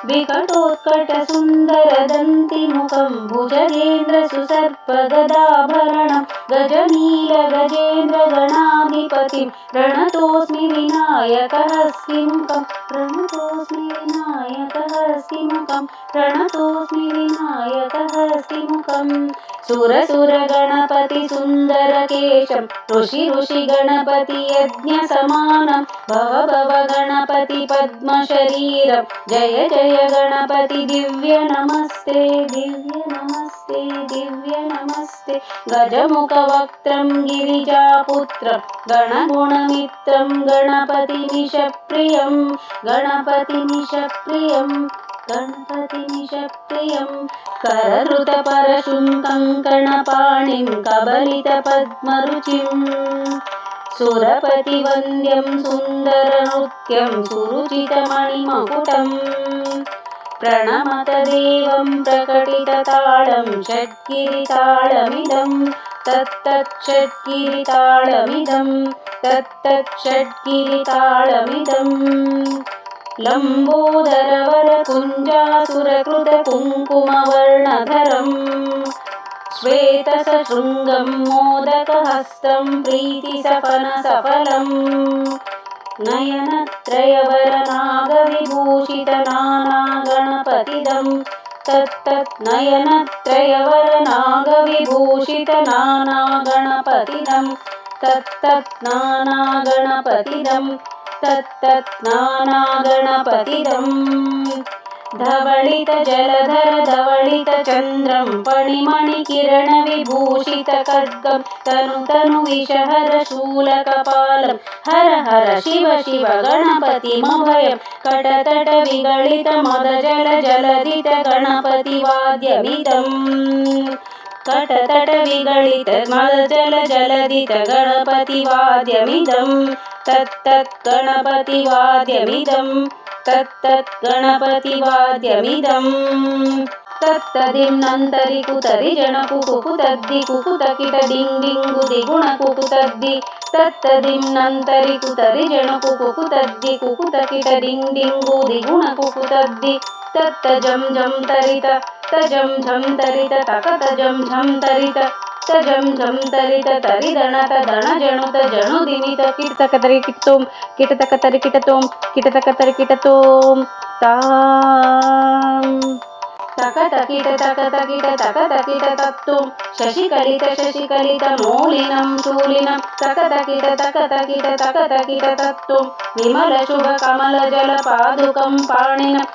विकटोत्कटसुन्दरदन्तिमुखं भुजगेन्द्रसुसर्पगदाभरणं गजनीलगजेन्द्रगणाधिपतिं प्रणतोऽस्मि विनायकहस्तिमुखं प्रणतोऽस्मि विनायकहस्तिमुखं प्रणतोऽस्मि विनायकहस्तिमुखम् सुरसुरगणपति सुन्दरकेशं ऋषिगणपति यज्ञसमानं भव भव गणपति पद्मशरीरं जय जय गणपति दिव्य नमस्ते दिव्य नमस्ते दिव्य नमस्ते गजमुखवक्त्रं गिरिजापुत्रं गणगुणमित्रं गणपतिमिषप्रियं गणपतिमिषप्रियं गणपतिमिषप्रियं करधृतपरशुं कङ्कणपाणिं कबलितपद्मरुचिं सुरपतिवन्द्यं सुन्दरनृत्यं सुरुचितमणिमकुटम् प्रणमत देवं प्रकटितताळं षट्गिरिताळमिदं तत्तच्छट्गिरिताळमिदं तत्तच्छट्गिरिताळमिदम् लम्बोदरवरकुञ्जासुरकृतकुङ्कुमवर्णधरं श्वेतसशृङ्गं मोदकहस्तं प्रीतिसपनसफलं नयनत्रयवरनागविभूषितनानागणपतिदं तत्तत्नयनत्रयवरनागविभूषितनानागणपतिदं तत्तत्नानागणपतिदं तत्तत्नानागणपतिदम् धवलितजलधर धवलितचन्द्रं फणिमणिकिरणविभूषितखड्गं तनुविषहर शूलकपालं हर हर शिव शिव गणपतिमभयं कटतटविगलितमदजलजलधितगणपतिवाद्यमिदम् कटतटविगलितमदजलजलधितगणपतिवाद्यमिदं तत्तत्गणपतिवाद्यमिदं तत्तत्गणपतिवाद्यमिदम् तत्तदिं नन्तरि कुतरि जनकुकुतद्दि कुकुतकिटदिङ्दिङ्गुदि गुणकुकुतद्दि तत्तदिं नन्तरि कुतरि जनकुकुतद्दि कुकुतकिटदिङ्दिङ्गुदि गुणकुकुतद्दि तत्तजं झं तरित तजं झं तरित तकतजं झं तरित तजं झं तरित तरिदणत दणजणुत जणुदिनित किटतकतरि किटतों किटतकतरि किटतों किटतकतरि किटतों तां तकतकिट तकतकिट तकतकिट तत्तुं शशिकलित मौलिनं शूलिनं तकतकिट तकतकिट तकतकिट तत्तुं विमलशुभकमलजलपादुकं पाणिनं